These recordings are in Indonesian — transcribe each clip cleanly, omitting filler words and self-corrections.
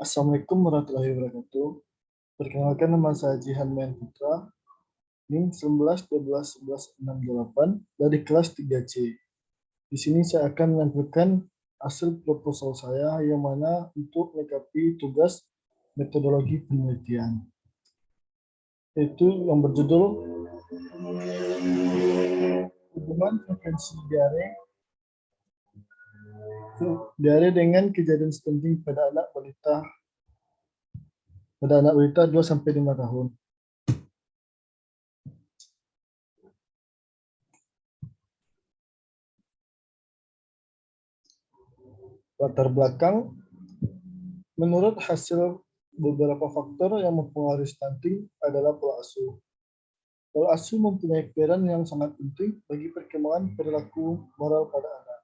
Assalamualaikum warahmatullahi wabarakatuh. Perkenalkan, nama saya Jihan Mayan Putra, NIM 19 12 11 68 dari kelas 3C. Di sini saya akan menyampaikan hasil proposal saya yang mana untuk melengkapi tugas metodologi penelitian. Yaitu yang berjudul hubungan frekuensi diare dengan kejadian stunting pada anak balita 2-5 tahun. Latar belakang, menurut hasil beberapa faktor yang mempengaruhi stunting adalah pola asuh. Pola asuh mempunyai peran yang sangat penting bagi perkembangan perilaku moral pada anak.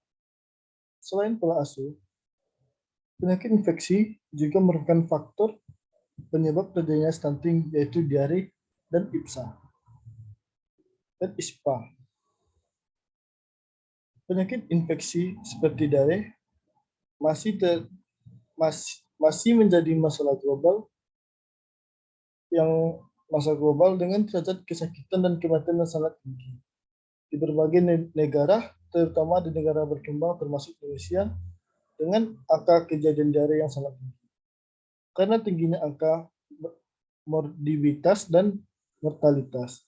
Selain pola asuh, penyakit infeksi juga merupakan faktor penyebab terjadinya stunting, yaitu diare dan ISPA. Penyakit infeksi seperti diare masih menjadi masalah global dengan derajat kesakitan dan kematian yang sangat tinggi. Di berbagai negara, terutama di negara berkembang termasuk Indonesia, dengan angka kejadian diare yang sangat tinggi. Karena tingginya angka morbiditas dan mortalitas.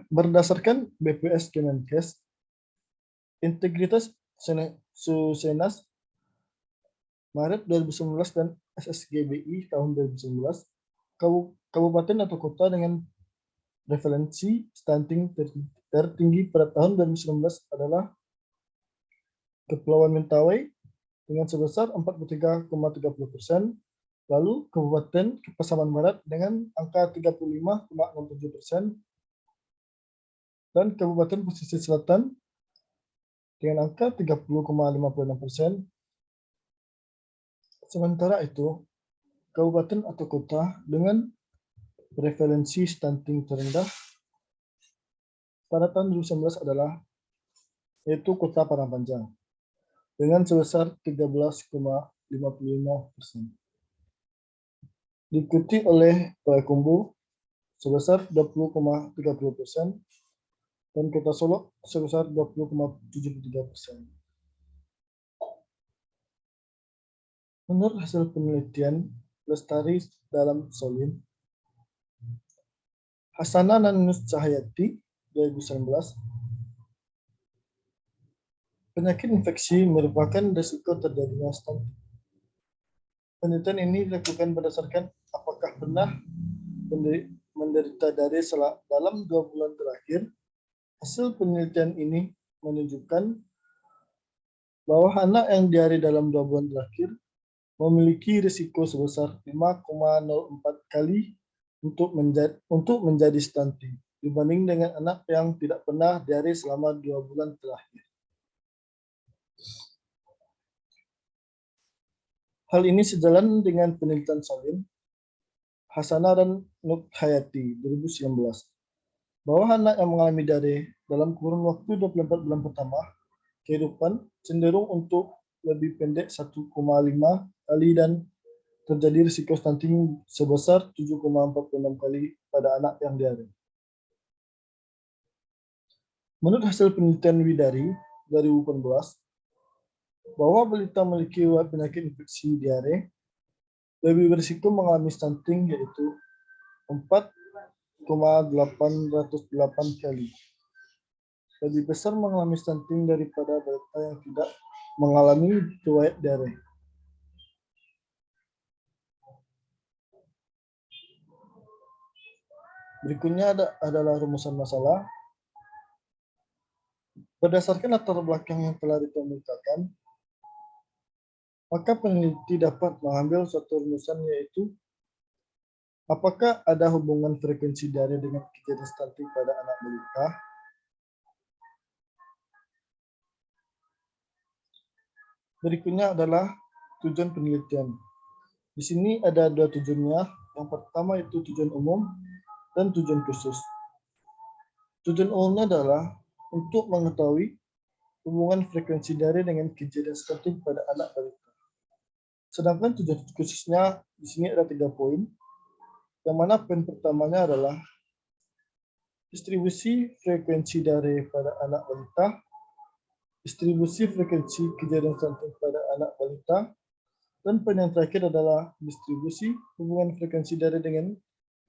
Berdasarkan BPS Kemenkes, Integritas Susenas Maret 2019 dan SSGBI tahun 2019, kabupaten atau kota dengan prevalensi stunting tertinggi pada tahun 2019 adalah Kepulauan Mentawai dengan sebesar 43,30%, lalu Kabupaten Pasaman Barat dengan angka 35,67%, dan Kabupaten Pesisir Selatan dengan angka 30,56%. Sementara itu, kabupaten atau kota dengan prevalensi stunting terendah pada tahun 2019 adalah yaitu Kota Padang Panjang dengan sebesar 13,55%. Diikuti oleh Payakumbuh sebesar 20,30% dan Kota Solok sebesar 20,73%. Menurut hasil penelitian Lestari dalam Solin, Hasanah dan Nus Cahayati 2019, penyakit infeksi merupakan risiko terjadinya stunting. Penelitian ini dilakukan berdasarkan apakah pernah menderita diare dalam 2 bulan terakhir. Hasil penelitian ini menunjukkan bahwa anak yang diare dalam 2 bulan terakhir memiliki risiko sebesar 5,04 kali untuk menjadi stunting dibanding dengan anak yang tidak pernah diare selama 2 bulan terakhir. Hal ini sejalan dengan penelitian Salim, Hasanah dan Nur Hayati 2019, bahwa anak yang mengalami diare dalam kurun waktu 24 bulan pertama kehidupan cenderung untuk lebih pendek 1,5 kali dan terjadi risiko stunting sebesar 7,46 kali pada anak yang diare. Menurut hasil penelitian Widari 2018, bahwa balita memiliki penyakit infeksi diare lebih berisiko mengalami stunting, yaitu 4,808 kali. Lebih besar mengalami stunting daripada balita yang tidak mengalami riwayat diare. Berikutnya adalah rumusan masalah. Berdasarkan latar belakang yang telah dikemukakan, maka peneliti dapat mengambil suatu rumusan, yaitu apakah ada hubungan frekuensi diare dengan kejadian stunting pada anak balita. Berikutnya adalah tujuan penelitian. Di sini ada 2 tujuannya. Yang pertama itu tujuan umum dan tujuan khusus. Tujuan umumnya adalah untuk mengetahui hubungan frekuensi diare dengan kejadian stunting pada anak balita. Sedangkan tujuan khususnya di sini ada 3 poin. Yang mana poin pertamanya adalah distribusi frekuensi dari pada anak balita, distribusi frekuensi kejadian stunting pada anak balita, dan poin yang terakhir adalah distribusi hubungan frekuensi dari dengan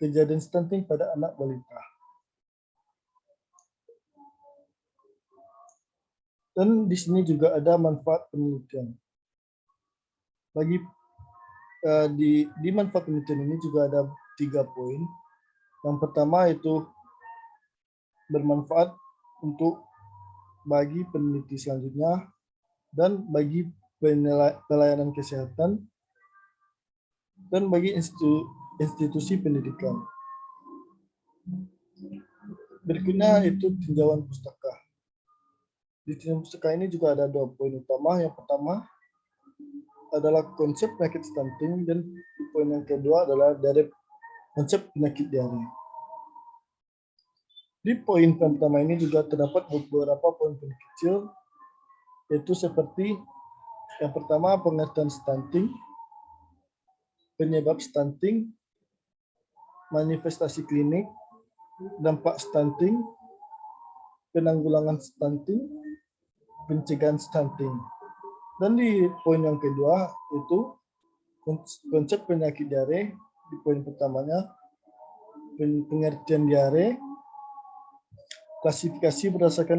kejadian stunting pada anak balita. Dan di sini juga ada manfaat penelitian. Di manfaat penelitian ini juga ada 3 poin. Yang pertama itu bermanfaat untuk bagi peneliti selanjutnya dan bagi pelayanan kesehatan dan bagi institusi pendidikan. Berikutnya itu tinjauan pustaka. Di tinjauan pustaka ini juga ada 2 poin utama. Yang pertama adalah konsep penyakit stunting dan poin yang kedua adalah dari konsep penyakit diare. Di poin pertama ini juga terdapat beberapa poin kecil, yaitu seperti yang pertama pengertian stunting, penyebab stunting, manifestasi klinik, dampak stunting, penanggulangan stunting, pencegahan stunting. Dan di poin yang kedua itu konsep penyakit diare. Di poin pertamanya pengertian diare, klasifikasi berdasarkan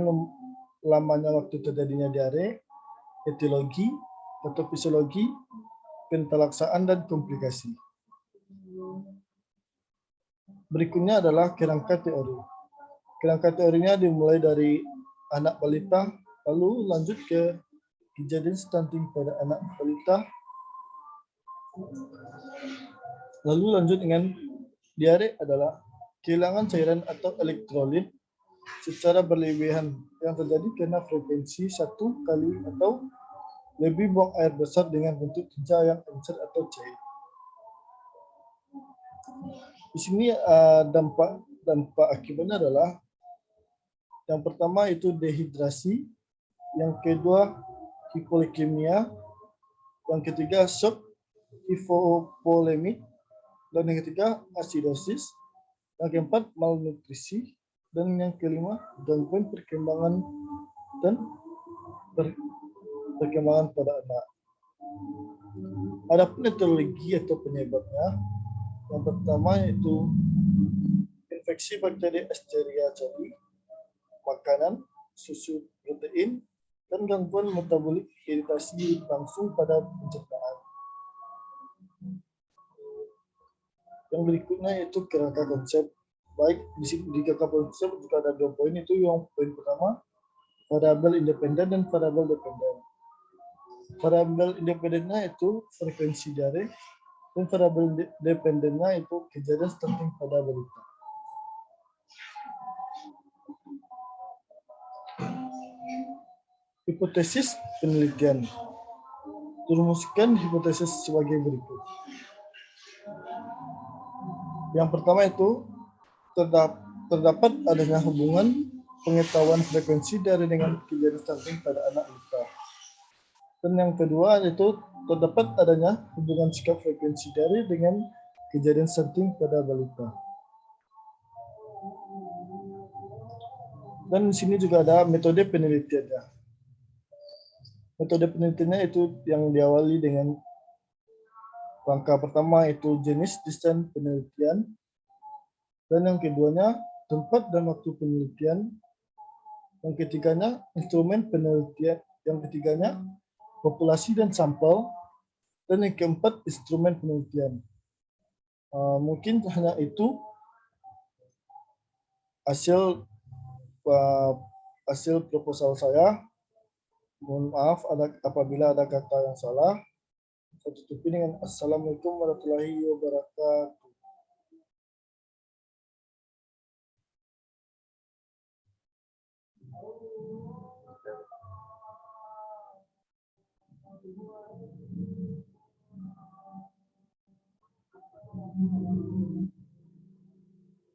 lamanya waktu terjadinya diare, etiologi, patofisiologi, pentalaksaan, dan komplikasi. Berikutnya adalah kerangka teori. Kerangka teorinya dimulai dari anak balita, lalu lanjut ke kejadian stunting pada anak balita, lalu lanjut dengan diare adalah kehilangan cairan atau elektrolit secara berlebihan yang terjadi karena frekuensi 1 kali atau lebih buang air besar dengan bentuk tinja yang encer atau cair. Di sini dampak akibatnya adalah yang pertama itu dehidrasi, yang kedua hipolikemia, yang ketiga shock hipovolemik, dan yang ketiga asidosis, yang keempat malnutrisi, dan yang kelima gangguan perkembangan dan perkembangan pada anak. Adapun etiologi atau penyebabnya, yang pertama yaitu infeksi bakteri Escherichia coli, makanan, susu, protein, dan gangguan metabolik iritasi langsung pada pencernaan. Yang berikutnya yaitu kerangka konsep. Baik di kerangka konsep juga ada 2 poin, itu yang poin pertama variabel independen dan variabel dependen. Variabel independennya itu frekuensi diare dan variabel dependennya itu kejadian stunting pada balita. Hipotesis penelitian. Rumuskan hipotesis sebagai berikut. Yang pertama itu terdapat adanya hubungan pengetahuan frekuensi diare dengan kejadian stunting pada anak balita. Dan yang kedua itu terdapat adanya hubungan sikap frekuensi diare dengan kejadian stunting pada balita. Dan di sini juga ada metode penelitiannya. Metode penelitiannya itu yang diawali dengan langkah pertama itu jenis desain penelitian, dan yang keduanya tempat dan waktu penelitian, yang ketiganya instrumen penelitian, yang ketiganya populasi dan sampel, dan yang keempat instrumen penelitian. Mungkin hanya itu hasil proposal saya. Mohon maaf apabila ada kata yang salah. Saya tutupi dengan Assalamualaikum warahmatullahi wabarakatuh.